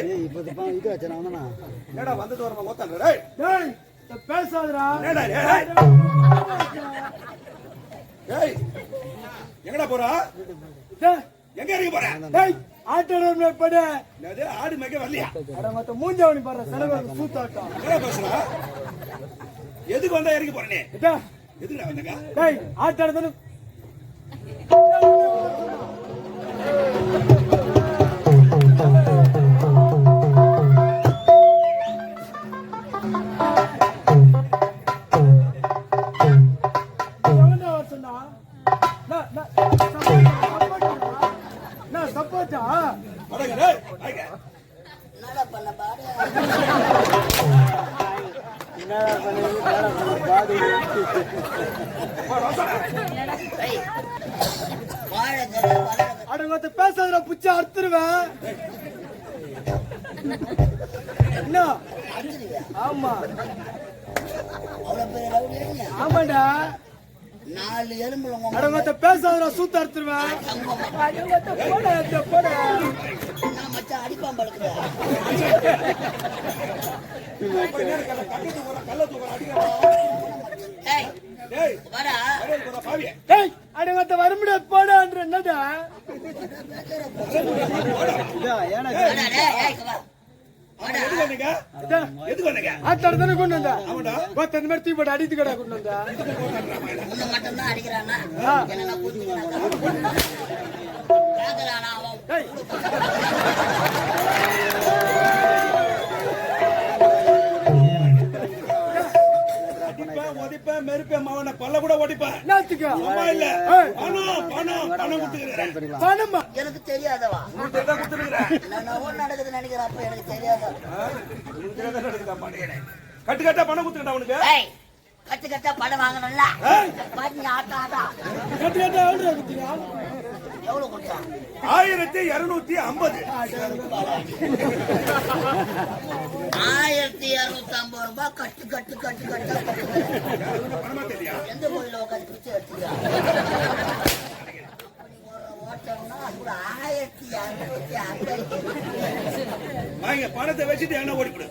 இது வச்சா என்னடா வந்துட்டு வரமா ஓத்தாங்க டேய் டேய் பேசாதடா என்னடா டேய் எங்கடா போறா டேய் எங்க இறங்கி போற டேய் ஆட்டோல பட என்னது ஆடு மேய்க்க வரலையா அட மத்த மூஞ்சவனி பாரு சனவ சூத்தாட்டம் என்ன பேசுறா எதுக்கு வந்தா இறங்கி போற நீ டேய் எதுக்குடா வந்தங்க டேய் ஆட்டோல சப்போட்டா அடங்கத்த பேசாத புச்ச அறுத்துருவேன் என்ன ஆமா ஆமாடா 4 எலும்புல அடங்கத்த பேசாத சூத்த அறுத்துருவேன் போட போட நான் மச்சான் அடிப்பான் படுக்குறேன் ஏய் டேய் வாடா பாவியே டேய் அடங்கத்த வரமுடிய போடான்ற என்னடா வாடா டேய் ஏய் வா வாடா எதுக்கு வந்தீங்க ஆட்டாட தானே கொண்டு வந்தா பத்து அந்த மாதிரி தீ போட்டு அடித்து கடை கொண்டு வந்தா உன்னை மட்டும் தான் அடிக்கிறானா என்ன நான் புரிஞ்சுக்கிறேன் கேக்குறானா அவன் ஒடிப்பேன் மெருப்பேன் மவனை பல்ல கூட ஒடிப்பேன் இல்ல பணம் கொடுத்துக்கிறேன் பணமா எனக்கு தெரியாதவா நான் ஒன்னு நடக்குதுன்னு நினைக்கிறேன் அப்ப எனக்கு தெரியாதா கட்டு கட்டா பணம் கொடுத்துக்கிட்டா உனக்கு கட்டு கட்டா பணம் வாங்கணும்ல பாத்தீங்க ஆட்டா ஆட்டா கட்டு கட்டா எவ்வளவு கொடுத்தா 1250 1250 ரூபாய் கட்டு கட்டு கட்டு கட்டா பணமா தெரியா எந்த கோயில உட்காந்து பிச்சை எடுத்தீங்க ஓட்டம்னா அது 1250 பணத்தை வச்சுட்டு என்ன ஓடிவிடு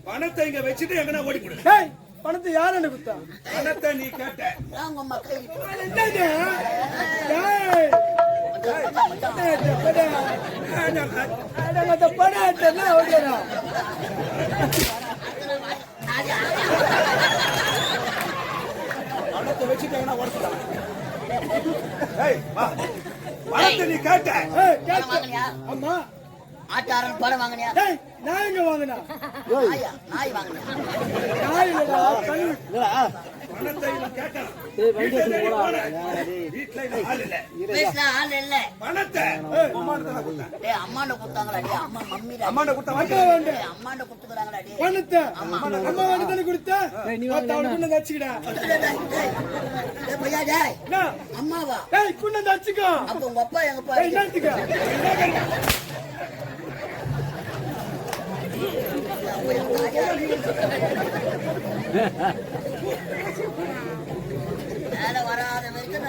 பணத்தை இங்க வச்சுட்டு எங்கன்னா ஓடிவிடு பணத்தை யார் என்ன கொடுத்தா பணத்தை நீ கேட்ட உங்க மக்கள் பணத்தை வச்சுட்டு எங்கன்னா ஓடிவிடு பணத்தை நீ கேட்ட அம்மா ஆட்டாரன் பணம் வாங்கினியா நான் எங்க வாங்கினா நாய் வாங்கினியா நாய் இல்லடா பணத்தை கேட்டான் வீட்டுல ஆள் இல்ல ஆள் இல்ல பணத்தை அம்மாண்ட கொடுத்தாங்களா அம்மா மம்மி அம்மாண்ட கொடுத்தாங்க அம்மாண்ட கொடுத்துக்கிறாங்களா பணத்தை அம்மா வாங்கிட்டு கொடுத்தா நீ வச்சுக்கிடா அம்மாவா குண்ண வச்சுக்கோ அப்ப உங்க அப்பா எங்கப்பா வேலை வராத வரைக்கும்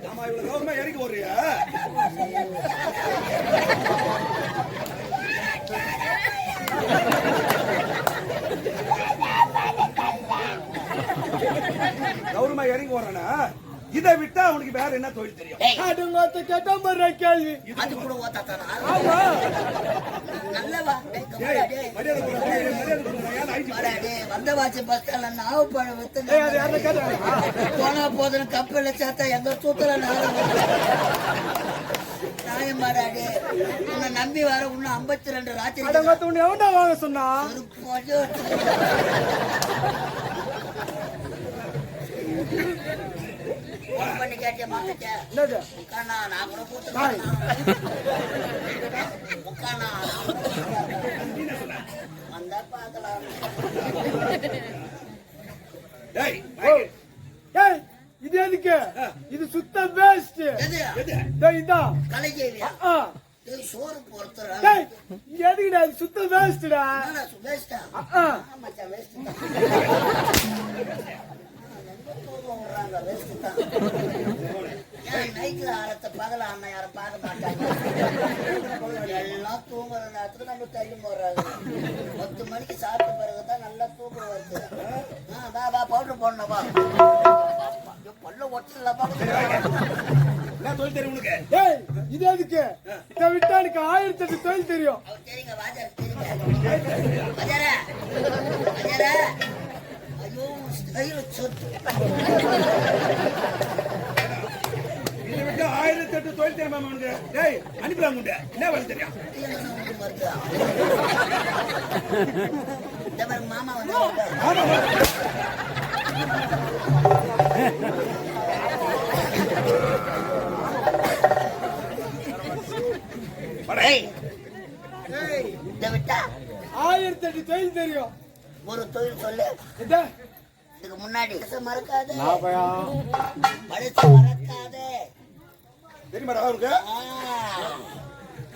ஆமா இவ்வளவு கவர்மா இறங்கி போறியா கவர்மா இறங்கி போறானா இதை விட்டா உனக்கு வேற என்ன தொழில் தெரியும் கேட்டா கேள்வி அது கூட ஓத்தாத்தானா ஆமா நல்லவா வந்த வாட்சி பஸ் ஸ்டாண்ட்ல நாவு பழம் வித்து போனா போதுன்னு கப்பல்ல சேர்த்தா எங்க சூத்துல நியாயம் பாடாடி உன்னை நம்பி வர இன்னும் 52 ராத்திரி எவன்டா வாங்க சொன்னா பண்ணி கேட்டிய மாட்டேன் நான் கூட போட்டு வந்தா பாக்கலாம் இது எதுக்கு இது சுத்த வேஸ்ட் இதான் கலைஜேவியா சோறு பொறுத்துறா எதுக்குடா சுத்த வேஸ்டா வேஸ்டா மச்சான் வேஸ்ட் நைட்ல ஆரத்தை பகல அண்ணன் யாரும் பார்க்க மாட்டாங்க. எல்லாம் தூங்குற நேரத்துக்கு நம்ம தள்ளி போடுறாங்க. 10 மணிக்கு சாப்பிட்ட பிறகுதான் நல்லா தூக்கம் வருது. வா பவுடர் போடணும் வா. பல்ல ஒட்டலப்பா. என்ன தொழில் தெரியும் உனக்கு? ஏய் இது எதுக்கு? இத விட்டா எனக்கு 1008 தொழில் தெரியும். அவர் தெரியுங்க வாஜார் தெரியுங்க. வாஜாரா ஐயோ சொத்து இதை விட்டு 1008 தொழில் தெரியுமா உனக்கு? டேய் அனுப்பிடலாம் உண்டு. என்ன வேலை தெரியும்? இந்த மாதிரி மாமா வந்து இதை விட்டா 1008 தொழில் தெரியும். ஒரு தொழில் சொல்லு. இதுக்கு முன்னாடி மறக்காது மறக்காது. தெரியுமா அவருக்கு?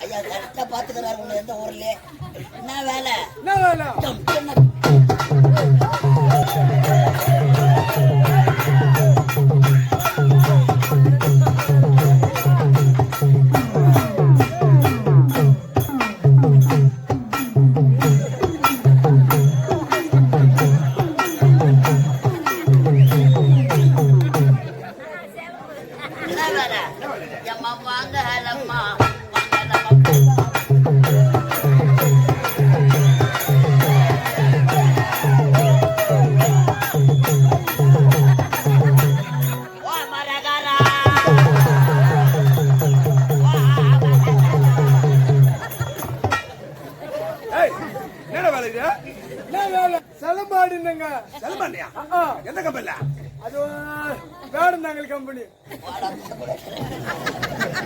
ஐயா கரெக்டா பாத்துக்கிறாரு உங்களை எந்த ஊர்லயே. என்ன வேலை? என்ன வேலை? செலம்பாடுங்க. செலம்பாண்டியா? எந்த கம்பெனில? அது வேடந்தாங்கல் கம்பெனி.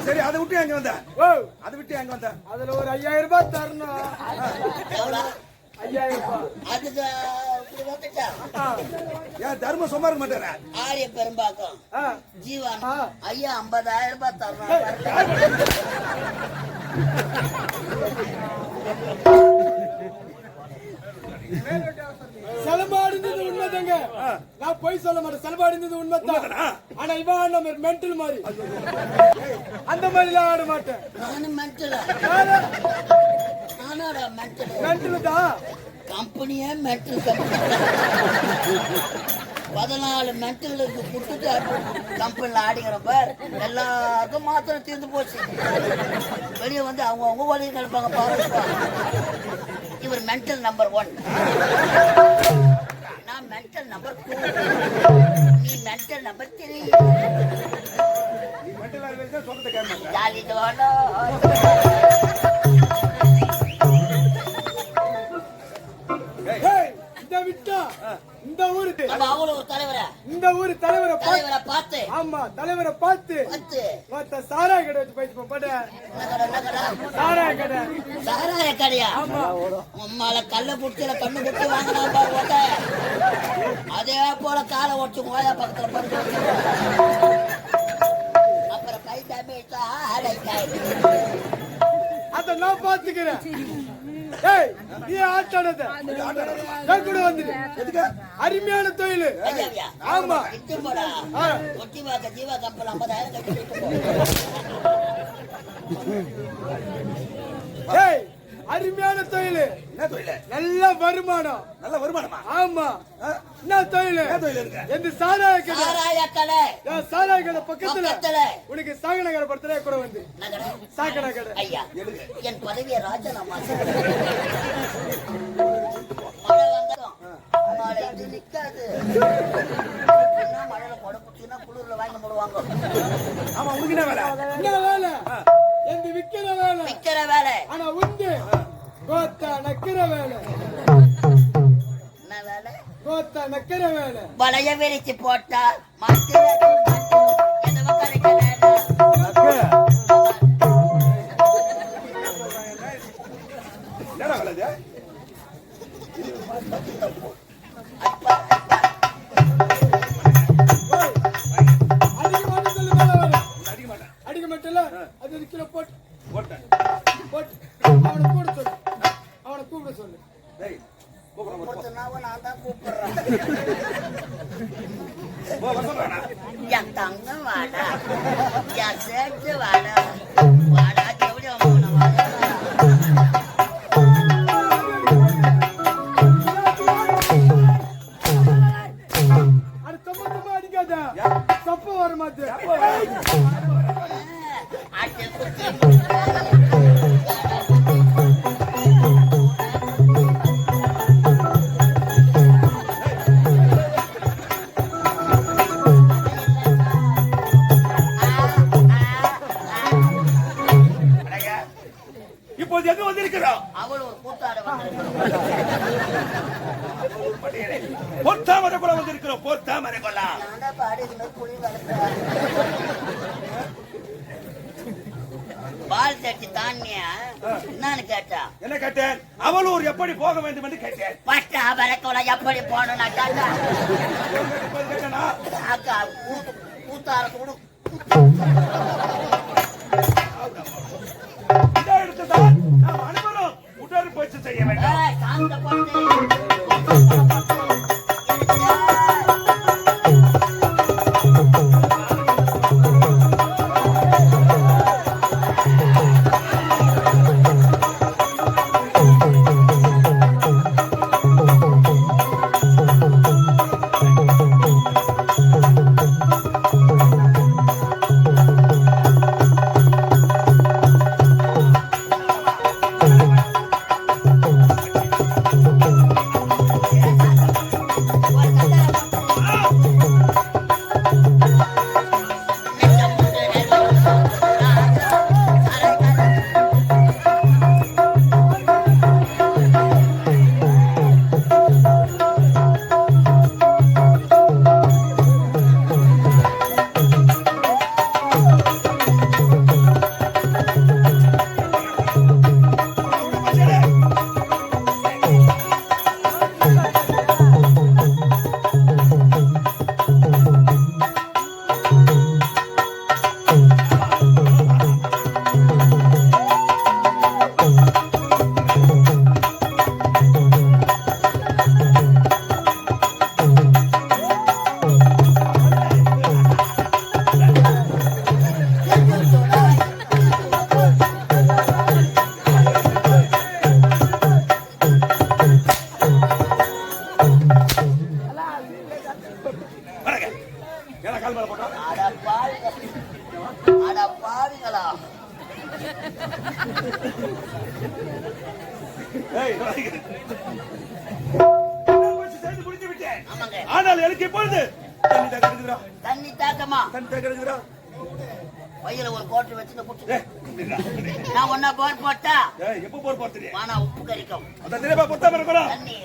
சரி அதை விட்டு அங்க வந்த? ஓ அதை விட்டு அங்க வந்த? அதுல ஒரு 5000 ரூபாய் தரணும். 5000 ரூபாய். அதுக்கு ஏன் தர்ம சும்மா இருக்க மாட்டாரா? ஆரிய பெரும்பாக்கம் ஜீவன் ஐயா 50,000 ரூபாய் தரணும். செலபாடுந்தது உண்மைதாங்க. நான் போய் சொல்ல மாட்டேன். செலபாடுந்தது உண்மைதான். ஆனா இவன் நம்ம மென்டல் மாதிரி அந்த மாதிரி எல்லாம் ஆட மாட்டேன். நானும் மென்டல் தான். கம்பெனியே மென்டல் கம்பெனி. 14 மென்டலுக்கு கொடுத்துட்டு கம்பெனில ஆடிக்கிற பார். எல்லாருக்கும் மாத்திரம் தீர்ந்து போச்சு. வெளியே வந்து அவங்க வழியை கிடப்பாங்க பாருப்பா. இவர் மென்டல் நம்பர் 1, நான் மென்டல் நம்பர் 2, நீ மென்டல் நம்பர் 3. ஜாலி தோணோ இத விட்டா இந்த ஊருக்கு அவ்வளவு தலைவரை இந்த ஊரு தலைவரை பார்த்து ஆமா தலைவரை பார்த்து மொத்த சாராய கடை வச்சு போயிட்டு போட. சாராய கடையா? உம்மால கல்ல புட்டில கண்ணு புட்டி வாங்கினா பாரு. அதே போல காலை ஒட்டு கோயா பக்கத்துல படுத்து அப்புறம் கை தம்பிட்டா அத நான் பாத்துக்கிறேன். ஏய் நீ ஆட்டானத கூட வந்துடு. அருமையான தொழில். ஆமா ஒட்டி வாக்க ஜீவா கம்பெனி 50,000 கட்டி. ஏய் அருமையான தொழில். என்ன தொழில்? நல்ல வருமானம். நல்ல வருமானமா? ஆமா. என்ன தொழில்? எந்த சாராய கடை. சாராய கடை பக்கத்துல உனக்கு சாகன கடை படுத்துறே கூட வந்து சாகன கடை. ஐயா என் பதவியை ராஜினாமா நிக்காது. மழையில கொடை குடிச்சுன்னா குளிர்ல வாங்கி போடுவாங்க. ஆமா உனக்கு என்ன வேலை? என்ன வேலை? எந்த விக்கிற வேலை. ஆனா உண்டு கோத்தா நக்கிற வேலை. என்ன வேலை? கோத்தா நக்கிற வேலை. வளைய விரிச்சு போட்டா மாட்டு அடிக்க மாட்டல அது ஒரு கிலோ போட்டு அவனை கூட சொல்லு. அவனை கூப்பிட சொல்லு. நான் தான் கூப்பிடுறேன். என் தங்கம் வாடா என் சேர்த்து வாடா வாடா எப்படி போன வாடா தப்பு வர மாட்டேன் இப்போது எங்க வந்திருக்கிறோம்? அவள் ஒரு கூத்தாட பொத்தாமரை கொள்ள வந்திருக்கிறோம். பொத்தாமரை கொள்ள பால் தட்டி தானியா என்னன்னு கேட்டா என்ன கேட்டேன்? அவளூர் எப்படி போக வேண்டும் என்று கேட்டேன். பட்டா வரக்கோல எப்படி போகணும் நான் கேட்டா அக்கா கூத்தார கூட இந்த இடத்துதான் நாம் அனைவரும் உடற்பயிற்சி செய்ய வேண்டும். சாந்த போட்டு ஆனால் எனக்கு இப்பொழுது தண்ணி தாக்கமா வயிறுல ஒரு கோட்டை வச்சு நான் ஒன்னா போர் போட்டா எப்ப போர் போட்டு ஆனா உப்பு கறிக்கும் தண்ணி